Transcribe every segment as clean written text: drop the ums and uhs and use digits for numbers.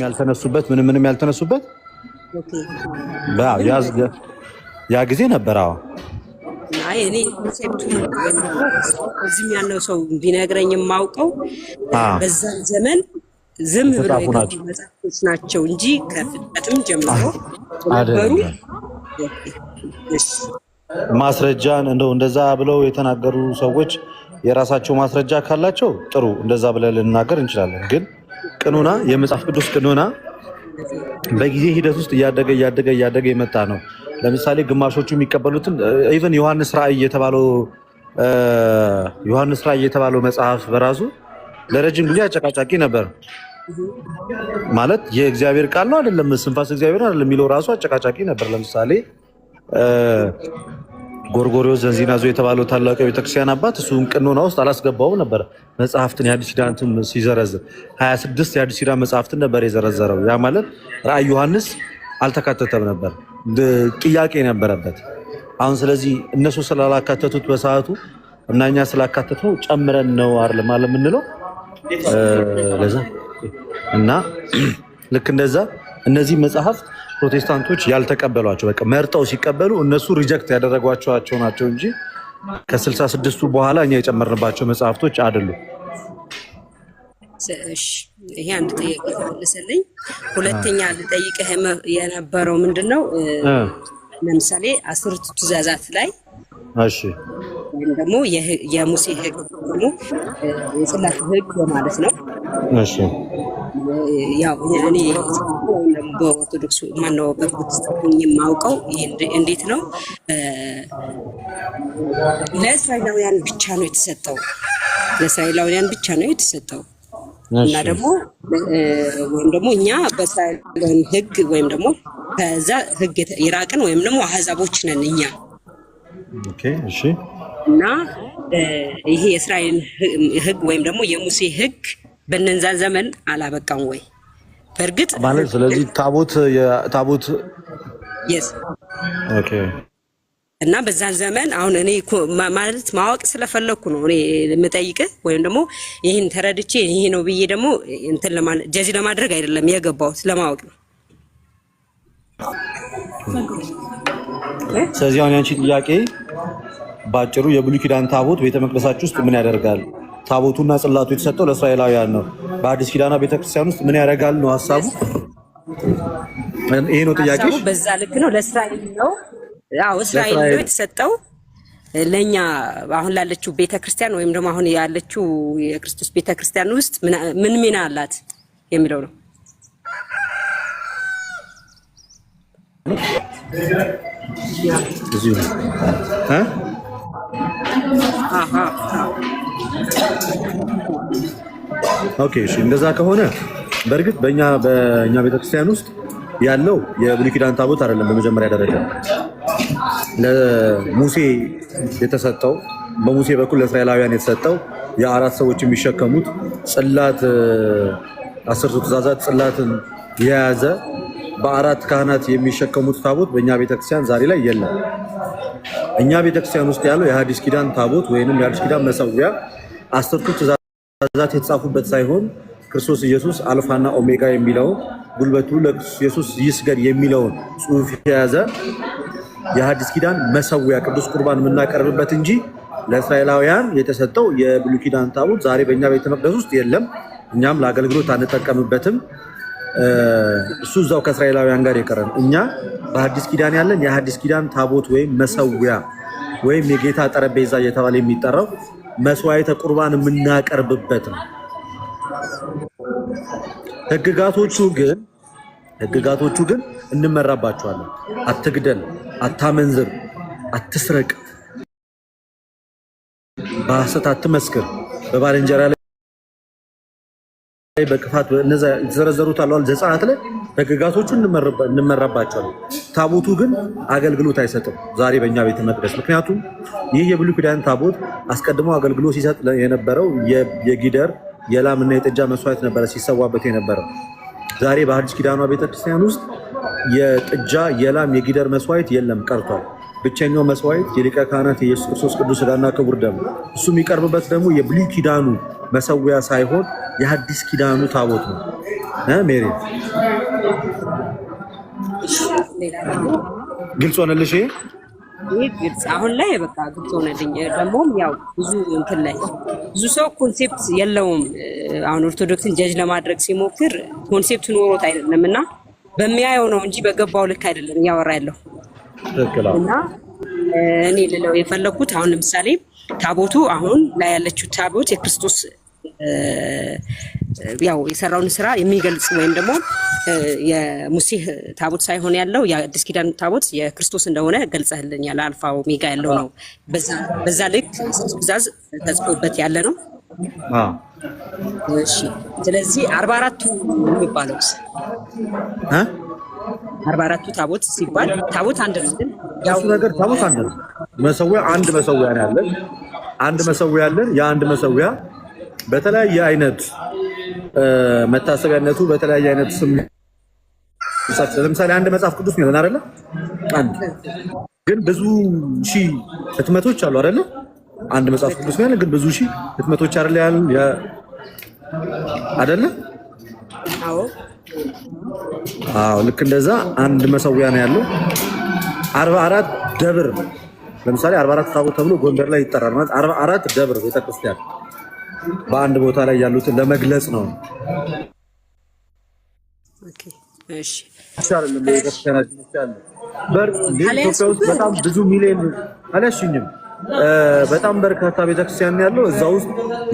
ያልተነሱበት ምንም ያልተነሱበት ያ ጊዜ ነበር። አዎ አይ እኔ ኮንሴፕቱን እዚህም ያለው ሰው ቢነግረኝ የማውቀው በዛ ዘመን ዝም ብለው የገቡ መጽሐፎች ናቸው እንጂ ከፍጥረትም ጀምሮ ነበሩ። ማስረጃን እንደዛ ብለው የተናገሩ ሰዎች የራሳቸው ማስረጃ ካላቸው ጥሩ እንደዛ ብለን ልናገር እንችላለን። ግን ቅኑና የመጽሐፍ ቅዱስ ቅኑና በጊዜ ሂደት ውስጥ እያደገ የመጣ ነው። ለምሳሌ ግማሾቹ የሚቀበሉትን ኢቨን ዮሐንስ ራእይ የተባለው መጽሐፍ በራሱ ለረጅም ጊዜ አጨቃጫቂ ነበር። ማለት የእግዚአብሔር ቃል ነው አይደለም፣ ስንፋስ እግዚአብሔር አይደለም የሚለው ራሱ አጨቃጫቂ ነበር። ለምሳሌ ጎርጎሪዎስ ዘንዚናዞ የተባለው ታላቁ የቤተክርስቲያን አባት እሱን ቅኑና ውስጥ አላስገባውም ነበር። መጽሐፍትን የአዲስ ኪዳንን ሲዘረዝር 26 የአዲስ ኪዳን መጽሐፍትን ነበር የዘረዘረው። ያ ማለት ራእይ ዮሐንስ አልተካተተም ነበር፣ ጥያቄ ነበረበት። አሁን ስለዚህ እነሱ ስላላካተቱት በሰዓቱ እና እኛ ስላካተትነው ጨምረን ነው አይደል ማለት የምንለው። ለዛ እና ልክ እንደዛ እነዚህ መጽሐፍት ፕሮቴስታንቶች ያልተቀበሏቸው በቃ መርጠው ሲቀበሉ እነሱ ሪጀክት ያደረጓቸው ናቸው እንጂ ከ66ቱ በኋላ እኛ የጨመርንባቸው መጽሐፍቶች አይደሉም። ይሄ አንድ ጥያቄ ተመለሰልኝ። ሁለተኛ ልጠይቅህ የነበረው ምንድነው ለምሳሌ 10ቱ ትእዛዛት ላይ ወይም ደግሞ የሙሴ ሕግ ደግሞ የጽላት ሕግ ማለት ነው። ያው እኔ በኦርቶዶክስ ማነው በፕሮቴስታንት የማውቀው እንዴት ነው ለእስራኤላውያን ብቻ ነው የተሰጠው። እና ደግሞ ወይም ደግሞ እኛ በእስራኤላውያን ሕግ ወይም ደግሞ ከዛ ሕግ የራቅን ወይም ደግሞ አህዛቦች ነን እኛ። እና ይሄ የእስራኤል ሕግ ወይም ደግሞ የሙሴ ሕግ በእነዛ ዘመን አላበቃም ወይ? በእርግጥ ማለት ስለዚህ ታቦት እና በዛን ዘመን አሁን እኔ ማለት ማወቅ ስለፈለኩ ነው እኔ የምጠይቅህ፣ ወይም ደግሞ ይህን ተረድቼ ይሄ ነው ብዬ ደግሞ እንትን ጀዚ ለማድረግ አይደለም የገባሁት፣ ለማወቅ ነው። ስለዚህ አሁን ያንቺ ጥያቄ ባጭሩ የብሉይ ኪዳን ታቦት ቤተመቅደሳችሁ ውስጥ ምን ያደርጋል? ታቦቱና ጽላቱ የተሰጠው ለእስራኤላውያን ነው። በአዲስ ኪዳና ቤተክርስቲያን ውስጥ ምን ያደርጋል ነው ሀሳቡ? ይሄ ነው ጥያቄሽ? በዛ ልክ ነው። ለእስራኤል ነው። አዎ እስራኤል ነው የተሰጠው። ለኛ አሁን ላለችው ቤተክርስቲያን ወይም ደግሞ አሁን ያለችው የክርስቶስ ቤተክርስቲያን ውስጥ ምን ሚና አላት የሚለው ነው። እዚሁ ኦኬ እሺ፣ እንደዛ ከሆነ በእርግጥ በእኛ ቤተክርስቲያን ውስጥ ያለው የብሉይ ኪዳን ታቦት አይደለም። በመጀመሪያ ደረጃ ለሙሴ የተሰጠው በሙሴ በኩል ለእስራኤላውያን የተሰጠው የአራት ሰዎች የሚሸከሙት ጽላት 10ቱ ትእዛዛት ጽላትን የያዘ በአራት ካህናት የሚሸከሙት ታቦት በእኛ ቤተክርስቲያን ዛሬ ላይ የለም። እኛ ቤተክርስቲያን ውስጥ ያለው የሐዲስ ኪዳን ታቦት ወይንም የሐዲስ ኪዳን መሰዊያ 10ቱ ትእዛዛት የተጻፉበት ሳይሆን ክርስቶስ ኢየሱስ አልፋና ኦሜጋ የሚለውን ጉልበቱ ለክርስቶስ ኢየሱስ ይስገድ የሚለውን ጽሑፍ የያዘ የሐዲስ ኪዳን መሰዊያ ቅዱስ ቁርባን የምናቀርብበት እንጂ ለእስራኤላውያን የተሰጠው የብሉይ ኪዳን ታቦት ዛሬ በእኛ ቤተ መቅደስ ውስጥ የለም። እኛም ለአገልግሎት አንጠቀምበትም። እሱ እዛው ከእስራኤላውያን ጋር የቀረን። እኛ በሐዲስ ኪዳን ያለን የሐዲስ ኪዳን ታቦት ወይም መሰዊያ ወይም የጌታ ጠረጴዛ እየተባለ የሚጠራው መስዋዕተ ቁርባን የምናቀርብበት ነው። ሕግጋቶቹ ግን እንመራባቸዋለን። አትግደል፣ አታመንዝር፣ አትስረቅ፣ በሐሰት አትመስክር፣ በባልንጀራ ላይ በክፋት እነዛ የተዘረዘሩት አለዋል ዘጸአት ላይ ሕግጋቶቹ እንመራባቸዋለን። ታቦቱ ግን አገልግሎት አይሰጥም ዛሬ በእኛ ቤተ መቅደስ። ምክንያቱም ይህ የብሉይ ኪዳን ታቦት አስቀድሞ አገልግሎት ሲሰጥ የነበረው የጊደር የላምና የጥጃ መስዋዕት ነበረ ሲሰዋበት የነበረው። ዛሬ በሐዲስ ኪዳኗ ቤተክርስቲያን ውስጥ የጥጃ የላም የጊደር መስዋዕት የለም፣ ቀርቷል። ብቸኛው መስዋዕት የሊቀ ካህናት የኢየሱስ ክርስቶስ ቅዱስ ሥጋና ክቡር ደም፣ እሱ የሚቀርብበት ደግሞ የብሉይ ኪዳኑ መሰዊያ ሳይሆን የሐዲስ ኪዳኑ ታቦት ነው። ሜሪ ሌላ ደግሞ ግልጽ ሆነልሽ? ይሄ ግልጽ አሁን ላይ በቃ ግልጽ ሆነልኝ። ደግሞም ያው ብዙ እንትን ላይ ብዙ ሰው ኮንሴፕት የለውም። አሁን ኦርቶዶክስን ጀጅ ለማድረግ ሲሞክር ኮንሴፕት ኖሮት አይደለም እና በሚያየው ነው እንጂ በገባው ልክ አይደለም እያወራ ያለው እና እኔ ልለው የፈለኩት አሁን ለምሳሌ ታቦቱ አሁን ላይ ያለችው ታቦት የክርስቶስ ያው የሰራውን ስራ የሚገልጽ ወይም ደግሞ የሙሴ ታቦት ሳይሆን ያለው የአዲስ ኪዳን ታቦት የክርስቶስ እንደሆነ ገልጸህልኛል። አልፋ ኦሜጋ ያለው ነው። በዛ ልክ ትእዛዝ ተጽፎበት ያለ ነው። እሺ ስለዚህ 44ቱ የሚባለው 44ቱ ታቦት ሲባል ታቦት አንድ ነው፣ ግን ያው ነገር ታቦት አንድ ነው። መሰዊያ አንድ መሰዊያ ነው ያለን። አንድ መሰዊያ ያለን። የአንድ መሰዊያ በተለያየ አይነት መታሰቢያነቱ በተለያየ አይነት ስም ለምሳሌ አንድ መጽሐፍ ቅዱስ ነው አይደለ? አንድ ግን ብዙ ሺህ ህትመቶች አሉ አይደለ? አንድ መጽሐፍ ቅዱስ ነው ግን ብዙ ሺህ ህትመቶች አይደለ አይደለ? አዎ ልክ እንደዛ አንድ መሰዊያ ነው ያለው። 44 ደብር ለምሳሌ 44 ታቦት ተብሎ ጎንደር ላይ ይጠራል ማለት 44 ደብር ቤተክርስቲያን በአንድ ቦታ ላይ ያሉትን ለመግለጽ ነው። ኦኬ እሺ አይደለም ቤተክርስቲያናችን ይቻላል። ኢትዮጵያ ውስጥ በጣም ብዙ ሚሊዮን አላሽኝም በጣም በርካታ ቤተክርስቲያን ያለው እዛ ውስጥ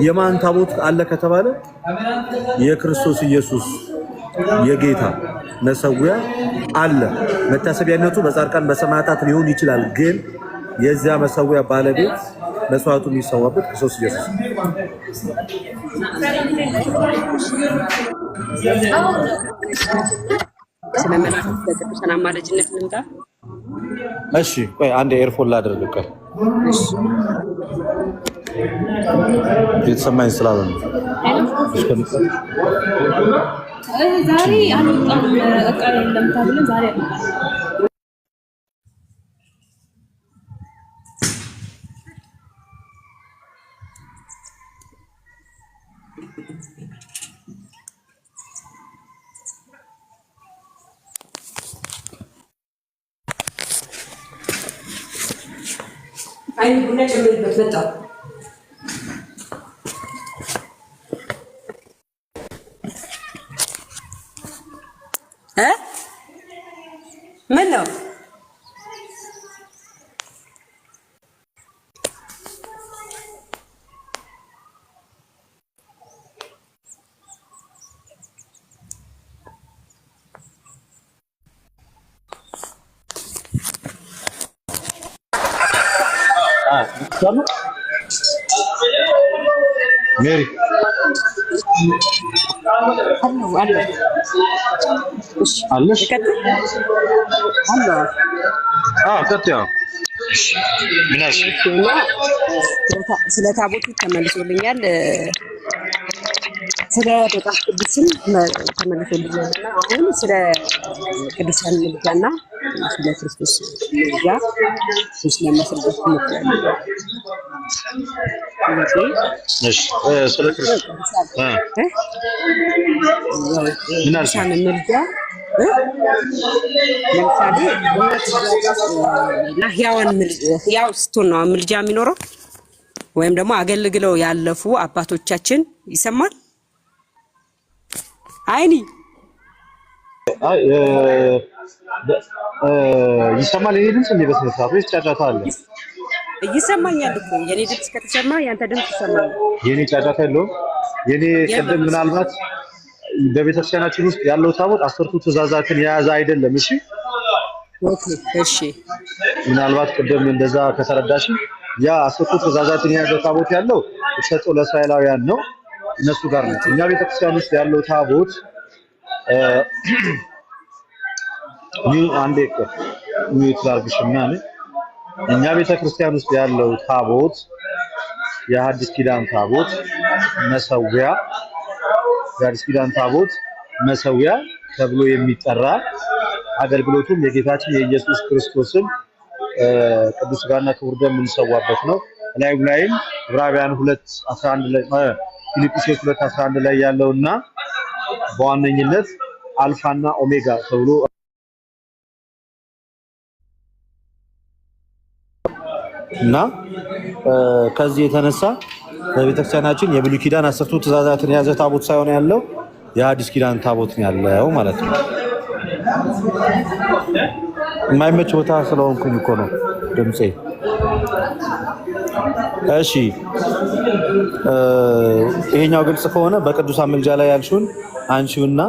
የማን ታቦት አለ ከተባለ የክርስቶስ ኢየሱስ የጌታ መሰዊያ አለ። መታሰቢያነቱ በጻድቃን በሰማዕታት ሊሆን ይችላል፣ ግን የዚያ መሰዊያ ባለቤት መስዋዕቱ የሚሰዋበት ክርስቶስ ኢየሱስ። ስለመላእክት በቅዱሳን አማላጅነት ልምጣ። እሺ ቆይ አንድ ኤርፎን ላድርግ። ቆይ እሺ የተሰማኝ ስላለ ነው። ዛሬ አልወጣም እቃ የለም ተብለን ዛሬ አልወጣም። አይ ቡና ጨምርበት መጣሁ። ምን ነው ሜሪ አለሽ? ስለ ታቦቱ ተመልሶልኛል። ስለ መጽሐፍ ቅዱስም ተመልሶልኛል እና አሁን ስለ ቅዱሳን ምልጃና ስለ ክርስቶስ ምልጃ ስለማስረዳት እሞክራለሁ። ስለ ክርስቶስ ቅዱሳን ምልጃ ለምሳሌ ህያው ስትሆን ነው ምልጃ የሚኖረው ወይም ደግሞ አገልግለው ያለፉ አባቶቻችን ይሰማል። አይኒ ይሰማል። የኔ ድምጽ እንደ በስነ ስርዓት ወይስ ጫጫታ አለ? ይሰማኛል እኮ የኔ ድምጽ ከተሰማ ያንተ ድምጽ ይሰማል። የኔ ጫጫታ የለውም። የኔ ቅድም ምናልባት በቤተክርስቲያናችን ውስጥ ያለው ታቦት 10ቱ ትእዛዛትን የያዘ አይደለም። እሺ ኦኬ እሺ ምናልባት ቅድም እንደዛ ከተረዳሽ ያ 10ቱ ትእዛዛትን የያዘ ታቦት ያለው የተሰጠው ለእስራኤላውያን ነው፣ እነሱ ጋር ነው። እኛ ቤተክርስቲያን ውስጥ ያለው ታቦት አንዴ ሚዩት ላድርግሽና እኛ ቤተክርስቲያን ውስጥ ያለው ታቦት የሐዲስ ኪዳን ታቦት መሰዊያ የሐዲስ ኪዳን ታቦት መሰዊያ ተብሎ የሚጠራ አገልግሎቱም የጌታችን የኢየሱስ ክርስቶስን ቅዱስ ሥጋና ክቡር ደም የምንሰዋበት ነው። ላይም ዕብራውያን 2:11 ላይ ፊልጵስዩስ 2:11 ላይ ያለውና በዋነኝነት አልፋና ኦሜጋ ተብሎ እና ከዚህ የተነሳ በቤተክርስቲያናችን የብሉይ ኪዳን 10ቱ ትእዛዛትን የያዘ ታቦት ሳይሆን ያለው የሐዲስ ኪዳን ታቦት ነው ያለው ማለት ነው። የማይመች ቦታ ስለሆንኩኝ እኮ ነው ድምጼ። እሺ ይሄኛው ግልጽ ከሆነ በቅዱሳን ምልጃ ላይ ያልሽውን አንቺውና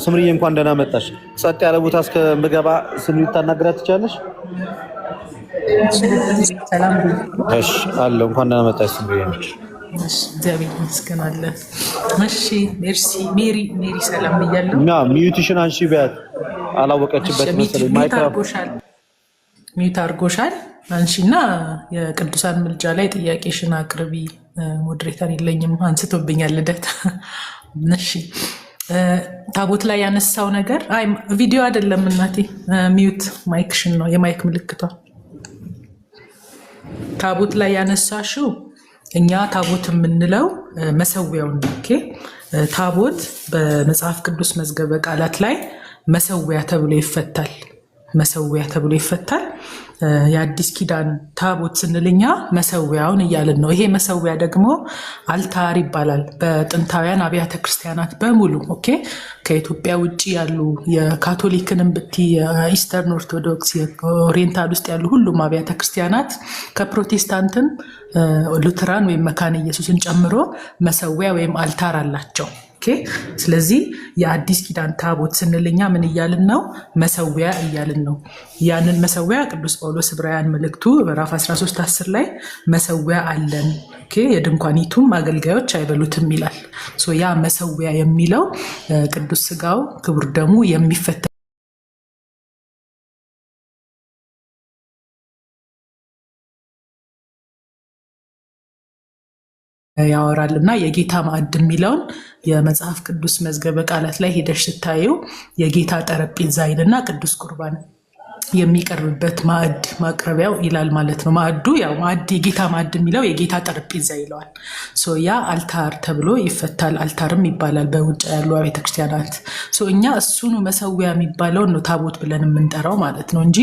ስምሪዬ እንኳን ደህና መጣሽ። ጸጥ ያለ ቦታ እስከምገባ ስምሪ ታናግራት ትቻለሽ? ሰላም እሺ አለ እንኳን ደህና መጣሽ ስምሪዬ። እሺ እግዚአብሔር ይመስገን አለ። እሺ ሜርሲ ሜሪ ሰላም ብያለሁ። እና ሚዩትሽን አንቺ ቢያት አላወቀችበት መሰለኝ። ሚዩት አድርጎሻል አንቺና የቅዱሳን ምልጃ ላይ ጥያቄሽን አቅርቢ። ሞዴሬተር የለኝም አንስቶብኛል ልደት። እሺ ታቦት ላይ ያነሳው ነገር አይ ቪዲዮ አይደለም እናቴ፣ ሚዩት ማይክሽን ነው የማይክ ምልክቷ። ታቦት ላይ ያነሳሽው እኛ ታቦት የምንለው መሰዊያውን ነው። ኦኬ ታቦት በመጽሐፍ ቅዱስ መዝገበ ቃላት ላይ መሰዊያ ተብሎ ይፈታል። መሰዊያ ተብሎ ይፈታል። የአዲስ ኪዳን ታቦት ስንልኛ መሰዊያውን እያልን ነው። ይሄ መሰዊያ ደግሞ አልታር ይባላል በጥንታውያን አብያተ ክርስቲያናት በሙሉ። ኦኬ ከኢትዮጵያ ውጭ ያሉ የካቶሊክንም ብቲ የኢስተርን ኦርቶዶክስ የኦሪየንታል ውስጥ ያሉ ሁሉም አብያተ ክርስቲያናት ከፕሮቴስታንትን ሉተራን ወይም መካነ ኢየሱስን ጨምሮ መሰዊያ ወይም አልታር አላቸው። ስለዚህ የአዲስ ኪዳን ታቦት ስንልኛ ምን እያልን ነው? መሰዊያ እያልን ነው። ያንን መሰዊያ ቅዱስ ጳውሎስ ዕብራውያን መልእክቱ ምዕራፍ 13:10 ላይ መሰዊያ አለን የድንኳኒቱም አገልጋዮች አይበሉትም ይላል። ያ መሰዊያ የሚለው ቅዱስ ስጋው ክቡር ደሙ የሚፈታ ያወራል እና የጌታ ማዕድ የሚለውን የመጽሐፍ ቅዱስ መዝገበ ቃላት ላይ ሄደሽ ስታየው የጌታ ጠረጴዛ ይልና ቅዱስ ቁርባን የሚቀርብበት ማዕድ ማቅረቢያው ይላል ማለት ነው። ማዕዱ ያው ማዕድ የጌታ ማዕድ የሚለው የጌታ ጠረጴዛ ይለዋል። ያ አልታር ተብሎ ይፈታል። አልታርም ይባላል በውጭ ያሉ ቤተክርስቲያናት። እኛ እሱኑ መሰዊያ የሚባለውን ነው ታቦት ብለን የምንጠራው ማለት ነው እንጂ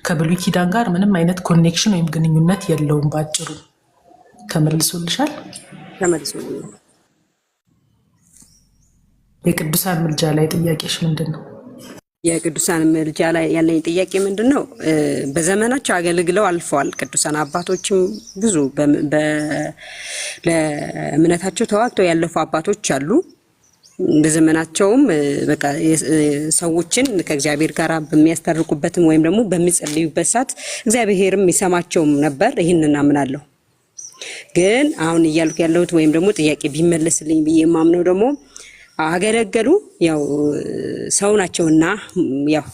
ከብሉይ ኪዳን ጋር ምንም አይነት ኮኔክሽን ወይም ግንኙነት የለውም። ባጭሩ ተመልሶልሻል? ተመልሶልኛል። የቅዱሳን ምልጃ ላይ ጥያቄሽ ምንድን ነው? የቅዱሳን ምልጃ ላይ ያለኝ ጥያቄ ምንድን ነው? በዘመናቸው አገልግለው አልፈዋል። ቅዱሳን አባቶችም ብዙ ለእምነታቸው ተዋግተው ያለፉ አባቶች አሉ። በዘመናቸውም በቃ ሰዎችን ከእግዚአብሔር ጋር በሚያስታርቁበትም ወይም ደግሞ በሚጸልዩበት ሰዓት እግዚአብሔርም ይሰማቸውም ነበር። ይህንን አምናለሁ። ግን አሁን እያልኩ ያለሁት ወይም ደግሞ ጥያቄ ቢመለስልኝ ብዬ የማምነው ደግሞ አገለገሉ ያው ሰው ናቸውና ያው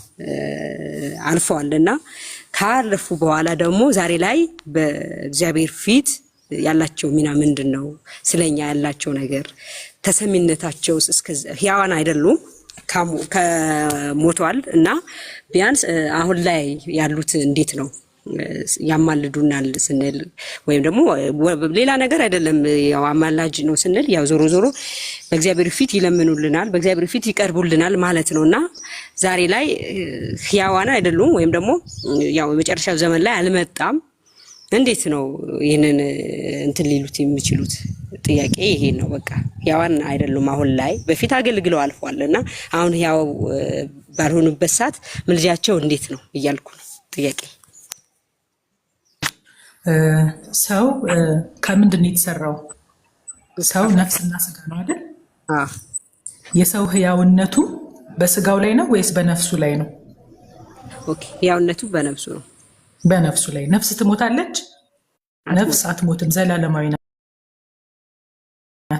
አልፈዋልና ካለፉ በኋላ ደግሞ ዛሬ ላይ በእግዚአብሔር ፊት ያላቸው ሚና ምንድነው? ስለኛ ያላቸው ነገር ተሰሚነታቸው እስከ ሕያዋን አይደሉም ከሞቷል እና ቢያንስ አሁን ላይ ያሉት እንዴት ነው ያማልዱናል ስንል ወይም ደግሞ ሌላ ነገር አይደለም ያው አማላጅ ነው ስንል ያው ዞሮ ዞሮ በእግዚአብሔር ፊት ይለምኑልናል፣ በእግዚአብሔር ፊት ይቀርቡልናል ማለት ነውና ዛሬ ላይ ሕያዋን አይደሉም ወይም ደግሞ ያው የመጨረሻው ዘመን ላይ አልመጣም። እንዴት ነው ይሄንን እንትን ሊሉት የሚችሉት? ጥያቄ ይሄ ነው። በቃ ሕያዋን አይደሉም አሁን ላይ፣ በፊት አገልግለው አልፈዋልና አሁን ሕያው ባልሆኑበት ሰዓት ምልጃቸው እንዴት ነው እያልኩ ነው ጥያቄ። ሰው ከምንድን ነው የተሰራው? ሰው ነፍስና ስጋ ነው አይደል? የሰው ህያውነቱ በስጋው ላይ ነው ወይስ በነፍሱ ላይ ነው? ኦኬ፣ ህያውነቱ በነፍሱ ነው። በነፍሱ ላይ። ነፍስ ትሞታለች? ነፍስ አትሞትም፣ ዘላለማዊ ናት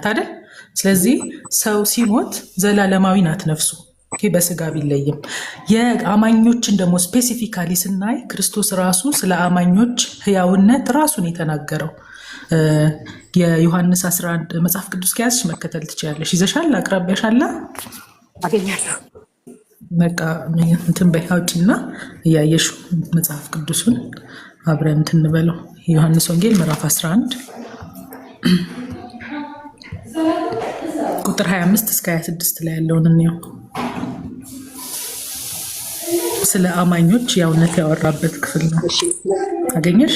አይደል? ስለዚህ ሰው ሲሞት ዘላለማዊ ናት ነፍሱ። በስጋ ቢለይም የአማኞችን ደግሞ ስፔሲፊካሊ ስናይ ክርስቶስ ራሱ ስለ አማኞች ህያውነት ራሱን የተናገረው የዮሐንስ 11 መጽሐፍ ቅዱስ ከያዝሽ መከተል ትችላለሽ። ይዘሻል? አቅራቢያሻላ አገኛለሁ። በቃ እንትን በያውጭና እያየሽ መጽሐፍ ቅዱሱን አብረን እንትን እንበለው። ዮሐንስ ወንጌል ምዕራፍ 11 ቁጥር 25 እስከ 26 ላይ ያለውን እንየው። ስለ አማኞች የእውነት ያወራበት ክፍል ነው። አገኘሽ?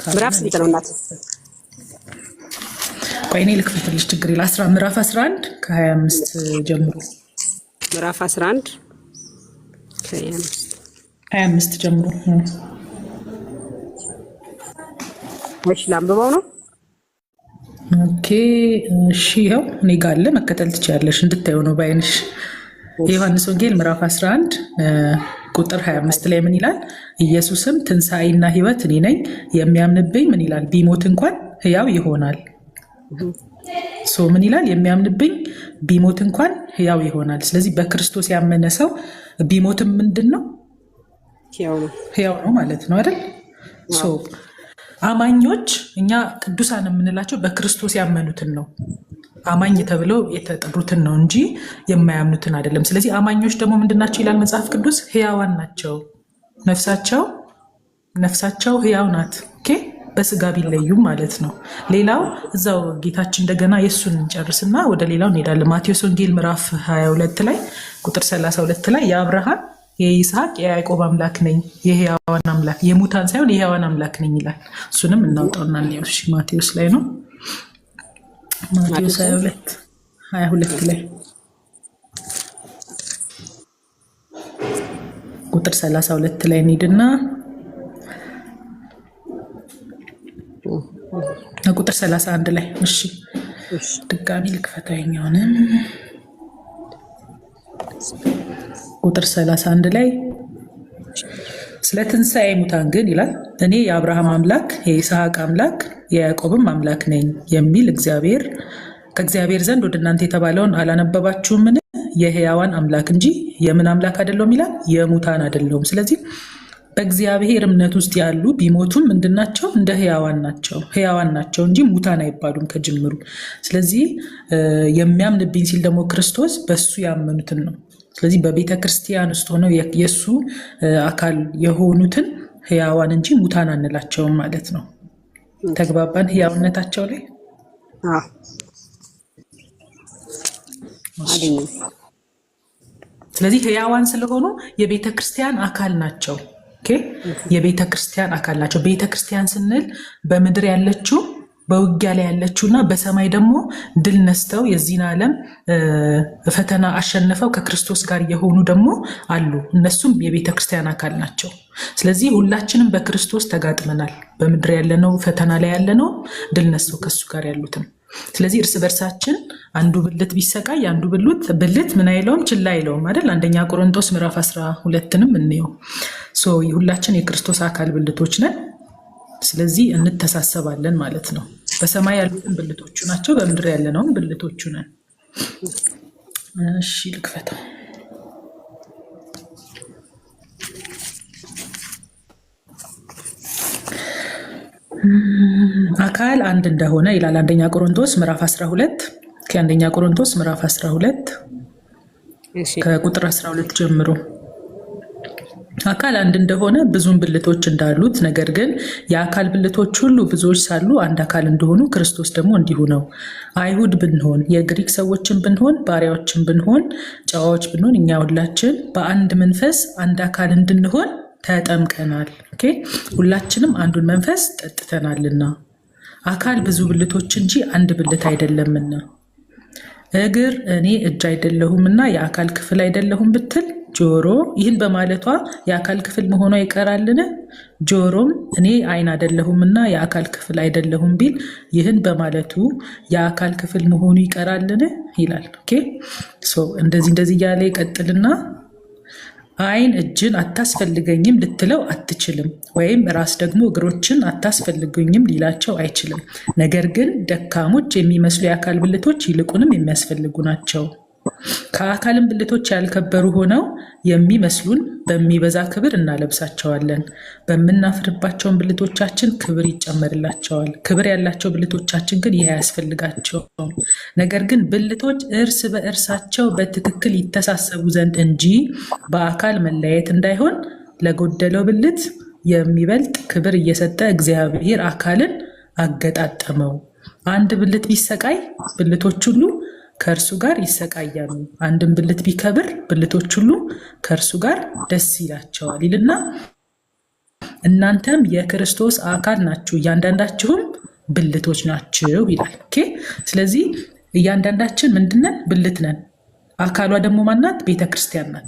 ምዕራፍ ስንት ነው እናት? ቆይ እኔ ልክፈትልሽ፣ ችግር የለም። ምዕራፍ 11 ከ25 ጀምሮ። ምዕራፍ 11 25 ጀምሮ። እሺ ላንብበው ነው። ኦኬ እሺ፣ ይኸው እኔ ጋር አለ፣ መከተል ትችያለሽ፣ እንድታየው ነው ባይንሽ። የዮሐንስ ወንጌል ምዕራፍ 11 ቁጥር 25 ላይ ምን ይላል? ኢየሱስም ትንሣኤና ሕይወት እኔ ነኝ፣ የሚያምንብኝ ምን ይላል? ቢሞት እንኳን ሕያው ይሆናል። ምን ይላል? የሚያምንብኝ ቢሞት እንኳን ሕያው ይሆናል። ስለዚህ በክርስቶስ ያመነ ሰው ቢሞትም ምንድን ነው? ሕያው ነው ማለት ነው አይደል? አማኞች እኛ ቅዱሳን የምንላቸው በክርስቶስ ያመኑትን ነው። አማኝ ተብለው የተጠሩትን ነው እንጂ የማያምኑትን አይደለም። ስለዚህ አማኞች ደግሞ ምንድናቸው ይላል መጽሐፍ ቅዱስ? ሕያዋን ናቸው። ነፍሳቸው ሕያው ናት። ኦኬ፣ በስጋ ቢለዩም ማለት ነው። ሌላው እዛው ጌታችን እንደገና የእሱን እንጨርስና ወደ ሌላው እንሄዳለን። ማቴዎስ ወንጌል ምዕራፍ 22 ላይ ቁጥር 32 ላይ የአብርሃም የይስሐቅ የያዕቆብ አምላክ ነኝ፣ የሕያዋን አምላክ የሙታን ሳይሆን የሕያዋን አምላክ ነኝ ይላል። እሱንም እናውጣውና እንየው። ማቴዎስ ላይ ነው። ማቴዎስ 22 ላይ ቁጥር 32 ላይ እንሂድና ቁጥር 31 ላይ እሺ፣ ድጋሚ ልክፈታኛውንም ቁጥር 31 ላይ ስለ ትንሣኤ ሙታን ግን ይላል እኔ የአብርሃም አምላክ የይስሐቅ አምላክ የያዕቆብም አምላክ ነኝ የሚል ከእግዚአብሔር ዘንድ ወደ እናንተ የተባለውን አላነበባችሁምን? የሕያዋን አምላክ እንጂ የምን አምላክ አይደለሁም ይላል፣ የሙታን አይደለሁም። ስለዚህ በእግዚአብሔር እምነት ውስጥ ያሉ ቢሞቱም ምንድናቸው? እንደ ሕያዋን ናቸው እንጂ ሙታን አይባሉም ከጅምሩ። ስለዚህ የሚያምንብኝ ሲል ደግሞ ክርስቶስ በሱ ያመኑትን ነው። ስለዚህ በቤተ ክርስቲያን ውስጥ ሆነው የእሱ አካል የሆኑትን ሕያዋን እንጂ ሙታን አንላቸውም ማለት ነው። ተግባባን? ሕያውነታቸው ላይ ስለዚህ ሕያዋን ስለሆኑ የቤተ ክርስቲያን አካል ናቸው። የቤተ ክርስቲያን አካል ናቸው። ቤተ ክርስቲያን ስንል በምድር ያለችው በውጊያ ላይ ያለችውና በሰማይ ደግሞ ድል ነስተው የዚህን ዓለም ፈተና አሸንፈው ከክርስቶስ ጋር የሆኑ ደግሞ አሉ። እነሱም የቤተ ክርስቲያን አካል ናቸው። ስለዚህ ሁላችንም በክርስቶስ ተጋጥመናል። በምድር ያለነው ፈተና ላይ ያለነው ድል ነስተው ከሱ ጋር ያሉትም። ስለዚህ እርስ በርሳችን አንዱ ብልት ቢሰቃይ አንዱ ብልት ምን አይለውም፣ ችላ አይለውም አይደል? አንደኛ ቆሮንቶስ ምዕራፍ 12ንም እንየው። ሁላችን የክርስቶስ አካል ብልቶች ነን። ስለዚህ እንተሳሰባለን ማለት ነው። በሰማይ ያሉትን ብልቶቹ ናቸው፣ በምድር ያለነውም ብልቶቹ ነን። እሺ ልክፈተው። አካል አንድ እንደሆነ ይላል አንደኛ ቆሮንቶስ ምዕራፍ 12 ከአንደኛ ቆሮንቶስ ምዕራፍ 12 ከቁጥር 12 ጀምሮ አካል አንድ እንደሆነ ብዙም ብልቶች እንዳሉት፣ ነገር ግን የአካል ብልቶች ሁሉ ብዙዎች ሳሉ አንድ አካል እንደሆኑ ክርስቶስ ደግሞ እንዲሁ ነው። አይሁድ ብንሆን፣ የግሪክ ሰዎችን ብንሆን፣ ባሪያዎችን ብንሆን፣ ጨዋዎች ብንሆን፣ እኛ ሁላችን በአንድ መንፈስ አንድ አካል እንድንሆን ተጠምቀናል። ሁላችንም አንዱን መንፈስ ጠጥተናልና። አካል ብዙ ብልቶች እንጂ አንድ ብልት አይደለምና። እግር እኔ እጅ አይደለሁምና የአካል ክፍል አይደለሁም ብትል ጆሮ ይህን በማለቷ የአካል ክፍል መሆኗ ይቀራልን? ጆሮም እኔ ዓይን አይደለሁምና የአካል ክፍል አይደለሁም ቢል ይህን በማለቱ የአካል ክፍል መሆኑ ይቀራልን? ይላል። እንደዚህ እያለ ይቀጥልና ዓይን እጅን አታስፈልገኝም ልትለው አትችልም፣ ወይም ራስ ደግሞ እግሮችን አታስፈልጉኝም ሊላቸው አይችልም። ነገር ግን ደካሞች የሚመስሉ የአካል ብልቶች ይልቁንም የሚያስፈልጉ ናቸው። ከአካልም ብልቶች ያልከበሩ ሆነው የሚመስሉን በሚበዛ ክብር እናለብሳቸዋለን። በምናፍርባቸውን ብልቶቻችን ክብር ይጨመርላቸዋል። ክብር ያላቸው ብልቶቻችን ግን ይህ አያስፈልጋቸውም። ነገር ግን ብልቶች እርስ በእርሳቸው በትክክል ይተሳሰቡ ዘንድ እንጂ በአካል መለያየት እንዳይሆን ለጎደለው ብልት የሚበልጥ ክብር እየሰጠ እግዚአብሔር አካልን አገጣጠመው። አንድ ብልት ቢሰቃይ ብልቶች ሁሉ ከእርሱ ጋር ይሰቃያሉ። አንድም ብልት ቢከብር ብልቶች ሁሉ ከእርሱ ጋር ደስ ይላቸዋል ይልና እናንተም የክርስቶስ አካል ናችሁ፣ እያንዳንዳችሁም ብልቶች ናችሁ ይላል። ኦኬ። ስለዚህ እያንዳንዳችን ምንድነን? ብልት ነን። አካሏ ደግሞ ማናት? ቤተክርስቲያን ናት።